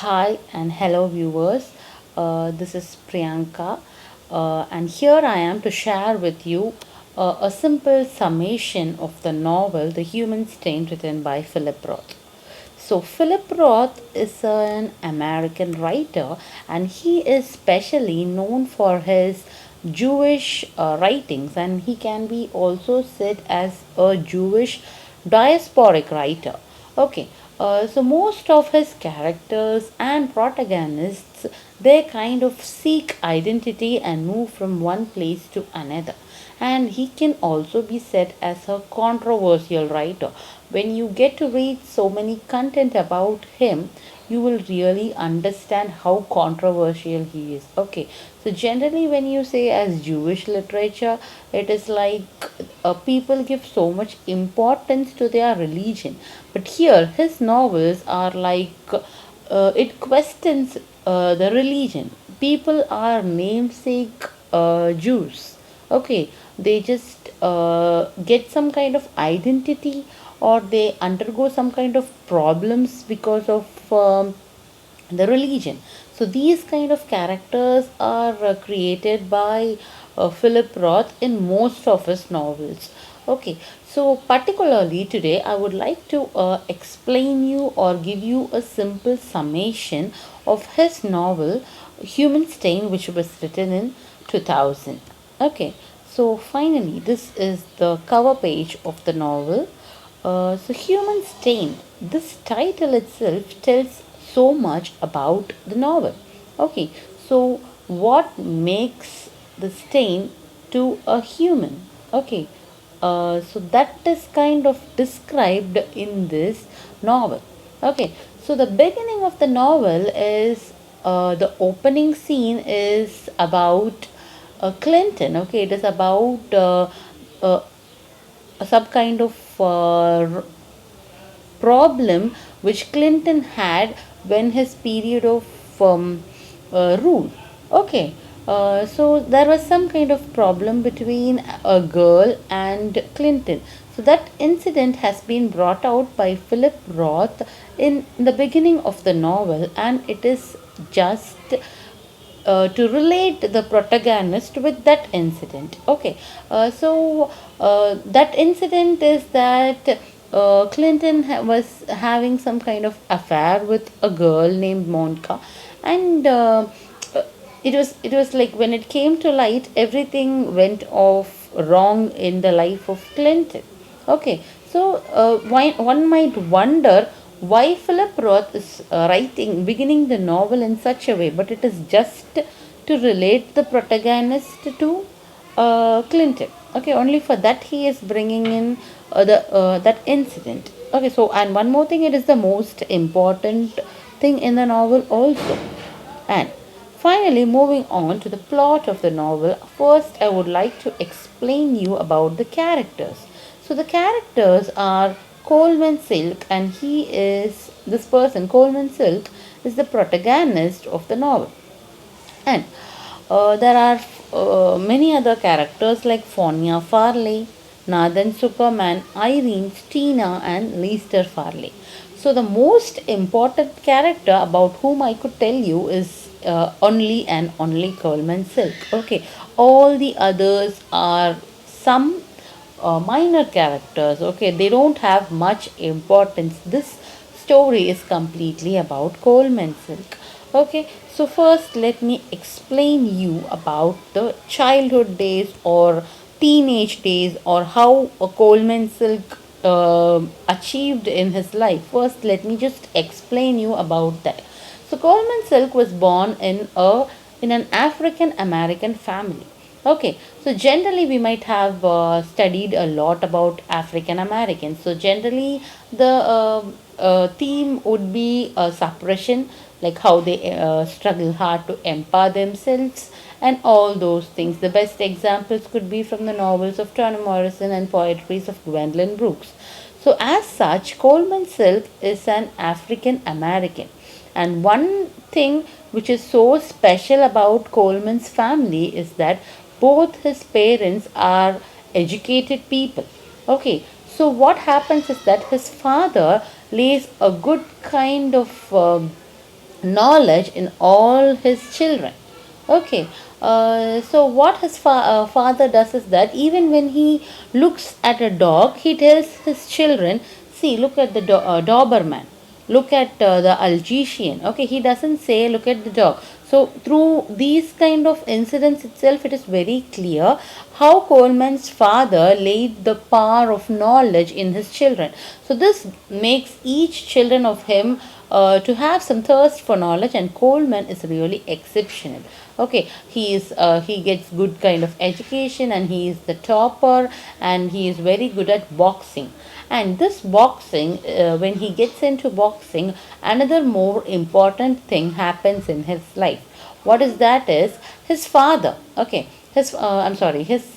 Hi and hello, viewers. This is Priyanka, and here I am to share with you a simple summation of the novel The Human Stain, written by Philip Roth. So, Philip Roth is an American writer, and he is specially known for his Jewish writings, and he can be also said as a Jewish diasporic writer. Okay, so most of his characters and protagonists, they kind of seek identity and move from one place to another, and he can also be said as a controversial writer. When you get to read so many content about him, you will really understand how controversial he is. Okay, so generally when you say as Jewish literature, it is like people give so much importance to their religion, but here his novels are like it questions the religion. People are namesake Jews. Okay, they just get some kind of identity, or they undergo some kind of problems because of the religion. So these kind of characters are created by Philip Roth in most of his novels. Okay, so particularly today I would like to explain you or give you a simple summation of his novel Human Stain, which was written in 2000. Okay, so finally this is the cover page of the novel. So, Human Stain, this title itself tells so much about the novel. Okay, so what makes the stain to a human? Okay, so that is kind of described in this novel. Okay, so the beginning of the novel is the opening scene is about Clinton. Okay, it is about uh, some kind of problem which Clinton had when his period of rule. Okay, so there was some kind of problem between a girl and Clinton. So that incident has been brought out by Philip Roth in the beginning of the novel, and it is just to relate the protagonist with that incident. Okay, that incident is that Clinton was having some kind of affair with a girl named Monica, and uh, it was like when it came to light, everything went off wrong in the life of Clinton. Okay, so one might wonder why Philip Roth is beginning the novel in such a way, but it is just to relate the protagonist to Clinton. Okay, only for that he is bringing in the that incident. Okay, so and one more thing, it is the most important thing in the novel also. And finally, moving on to the plot of the novel, first I would like to explain you about the characters. So the characters are Coleman Silk, and he is this person. Coleman Silk is the protagonist of the novel, and there are many other characters like Fonia Farley, Nathan Superman, Irene, Stina, and Lester Farley. So, the most important character about whom I could tell you is only and only Coleman Silk. Okay, all the others are some minor characters. Okay, they don't have much importance. This story is completely about Coleman Silk. Okay, so first let me explain you about the childhood days or teenage days, or how a Coleman Silk achieved in his life. First, let me just explain you about that. So Coleman Silk was born in an African American family. Okay, so generally we might have studied a lot about African Americans. So generally the theme would be suppression, like how they struggle hard to empower themselves and all those things. The best examples could be from the novels of Toni Morrison and poetries of Gwendolyn Brooks. So as such, Coleman Silk is an African American. And one thing which is so special about Coleman's family is that both his parents are educated people. Okay, so what happens is that his father lays a good kind of knowledge in all his children. Okay, so what his father does is that even when he looks at a dog, he tells his children, see, look at the Doberman, look at the Algetian. Okay, he doesn't say, look at the dog. So, through these kind of incidents itself, it is very clear how Coleman's father laid the power of knowledge in his children. So, this makes each children of him to have some thirst for knowledge, and Coleman is really exceptional. Okay, he gets good kind of education, and he is the topper, and he is very good at boxing. And this boxing, when he gets into boxing, another more important thing happens in his life. What is that is his father. Okay, I'm sorry, his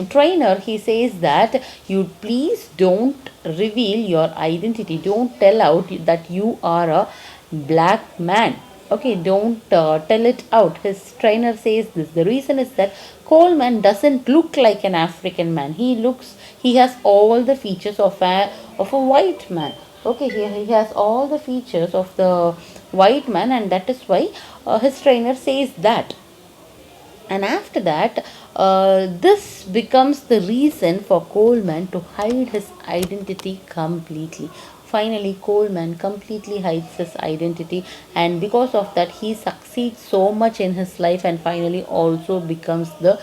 trainer, he says that you please don't reveal your identity, don't tell out that you are a black man. Okay, don't tell it out. His trainer says this. The reason is that Coleman doesn't look like an African man. He has all the features of a white man. Okay, he has all the features of the white man, and that is why his trainer says that. And after that, this becomes the reason for Coleman to hide his identity completely. Finally, Coleman completely hides his identity, and because of that, he succeeds so much in his life and finally also becomes the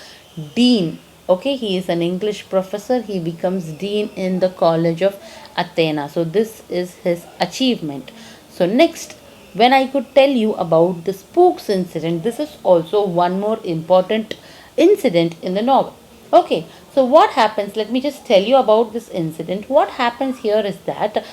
dean. Okay, he is an English professor, he becomes dean in the College of Athena. So, this is his achievement. So, next, when I could tell you about the spooks incident, this is also one more important incident in the novel. Okay, so what happens? Let me just tell you about this incident. What happens here is that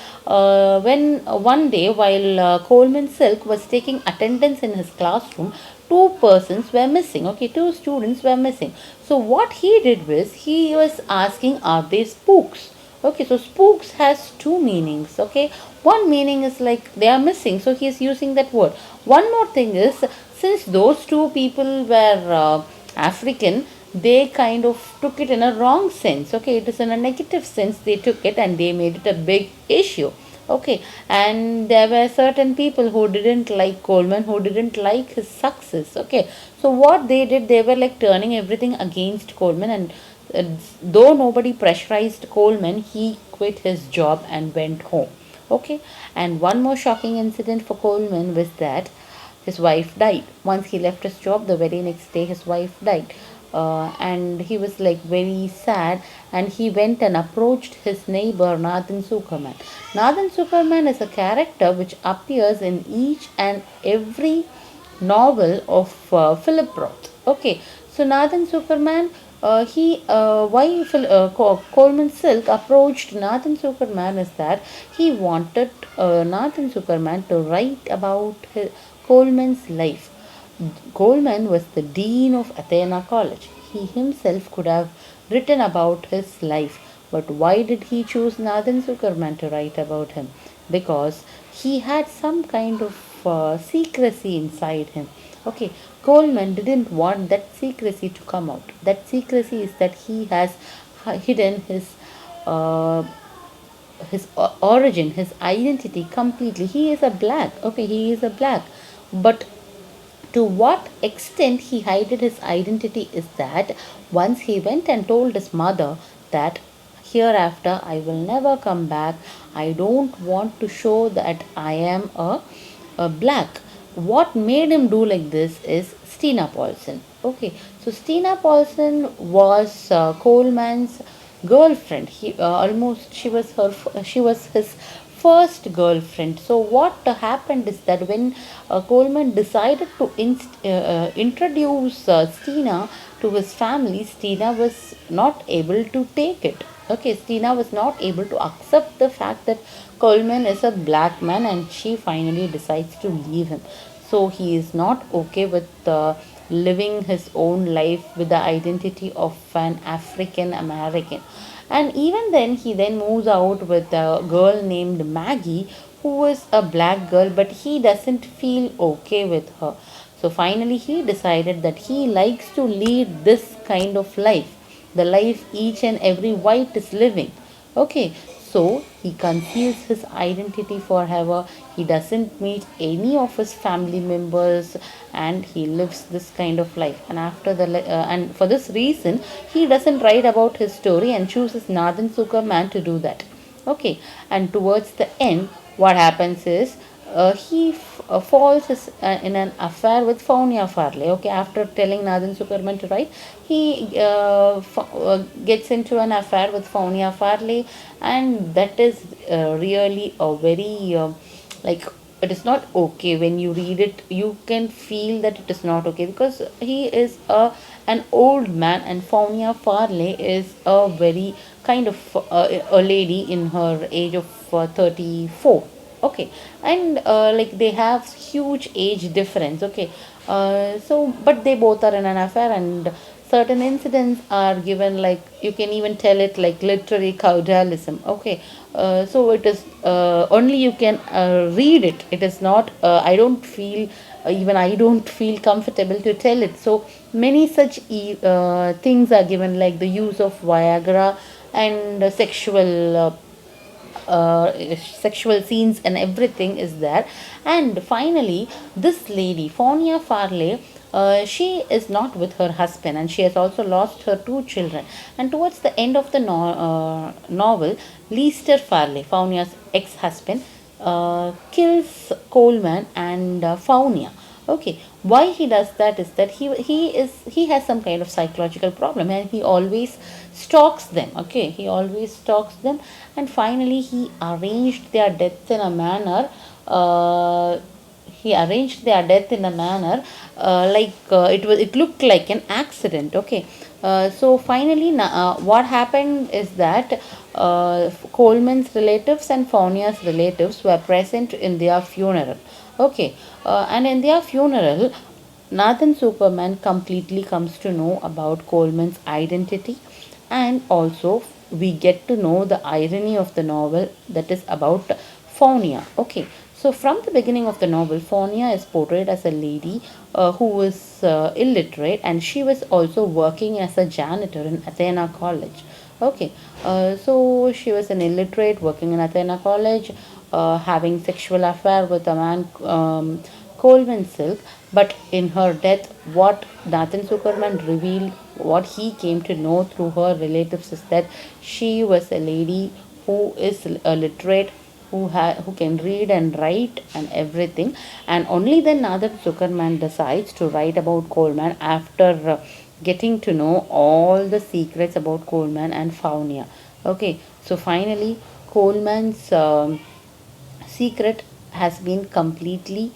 when one day, while Coleman Silk was taking attendance in his classroom, two persons were missing. Okay, two students were missing. So, what he did was he was asking, are they spooks? Okay, so spooks has two meanings. Okay, one meaning is like they are missing, so he is using that word. One more thing is, since those two people were African, they kind of took it in a wrong sense. Okay, it is in a negative sense they took it, and they made it a big issue. Okay, and there were certain people who didn't like Coleman, who didn't like his success. Okay, so what they did, they were like turning everything against Coleman, and though nobody pressurized Coleman, he quit his job and went home. Okay, and one more shocking incident for Coleman was that his wife died. Once he left his job, the very next day his wife died. And he was like very sad, and he went and approached his neighbor Nathan Zuckerman. Nathan Zuckerman is a character which appears in each and every novel of Philip Roth. Okay, so Nathan Zuckerman, Coleman Silk approached Nathan Zuckerman is that he wanted Nathan Zuckerman to write about Coleman's life. Coleman was the dean of Athena College. He himself could have written about his life, but why did he choose Nathan Zuckerman to write about him? Because he had some kind of secrecy inside him. Okay, Coleman didn't want that secrecy to come out. That secrecy is that he has hidden uh, his origin, his identity completely. He is a black. Okay, he is a black, but to what extent he hid his identity is that once he went and told his mother that hereafter I will never come back, I don't want to show that I am a black. What made him do like this is Stina Paulson. Okay, so Stina Paulson was Coleman's girlfriend. She was his first girlfriend. So what happened is that when Coleman decided to introduce Stina to his family, Stina was not able to take it. Okay, Stina was not able to accept the fact that Coleman is a black man, and she finally decides to leave him. So he is not okay with living his own life with the identity of an African American. And even then, he then moves out with a girl named Maggie, who is a black girl, but he doesn't feel okay with her. So finally, he decided that he likes to lead this kind of life, the life each and every white is living. Okay, So he conceals his identity forever. He doesn't meet any of his family members, and he lives this kind of life. And and for this reason, he doesn't write about his story and chooses Nathan Zuckerman to do that. Okay, and towards the end, what happens is falls in an affair with Faunia Farley. Okay, after telling Nathan Zuckerman to write, he gets into an affair with Faunia Farley, and that is really a very like, it is not okay. When you read it, you can feel that it is not okay, because he is an old man and Faunia Farley is a very kind of a lady in her age of 34. Okay, and like they have huge age difference. Okay, so but they both are in an affair, and certain incidents are given, like you can even tell it like literary caudalism. Okay, so it is only you can read it. It is not I don't feel even I don't feel comfortable to tell it. So many such things are given, like the use of Viagra and sexual scenes and everything is there. And finally, this lady Faunia Farley, she is not with her husband, and she has also lost her two children. And towards the end of the novel, Lester Farley, Faunia's ex-husband, kills Coleman and Faunia. Okay, why he does that is that he has some kind of psychological problem, and he always stalks them. Okay, he always stalks them, and finally uh, he arranged their death in a manner it looked like an accident. Okay, so finally what happened is that Coleman's relatives and Faunia's relatives were present in their funeral. Okay, and in their funeral, Nathan Superman completely comes to know about Coleman's identity, and also we get to know the irony of the novel, that is about Faunia. Okay, so from the beginning of the novel, Faunia is portrayed as a lady who is illiterate, and she was also working as a janitor in Athena College. Okay, so she was an illiterate working in Athena College, having sexual affair with a man, Coleman Silk. But in her death, what Nathan Zuckerman revealed, what he came to know through her relatives, is that she was a lady who is a literate, who can read and write and everything. And only then Nathan Zuckerman decides to write about Coleman after getting to know all the secrets about Coleman and Faunia. Okay, so finally Coleman's secret has been completely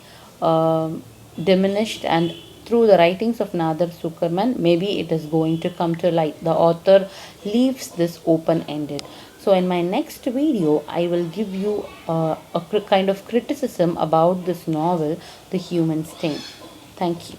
diminished, and through the writings of Nader Zuckerman, maybe it is going to come to light. The author leaves this open ended. So, in my next video, I will give you kind of criticism about this novel, The Human Stain. Thank you.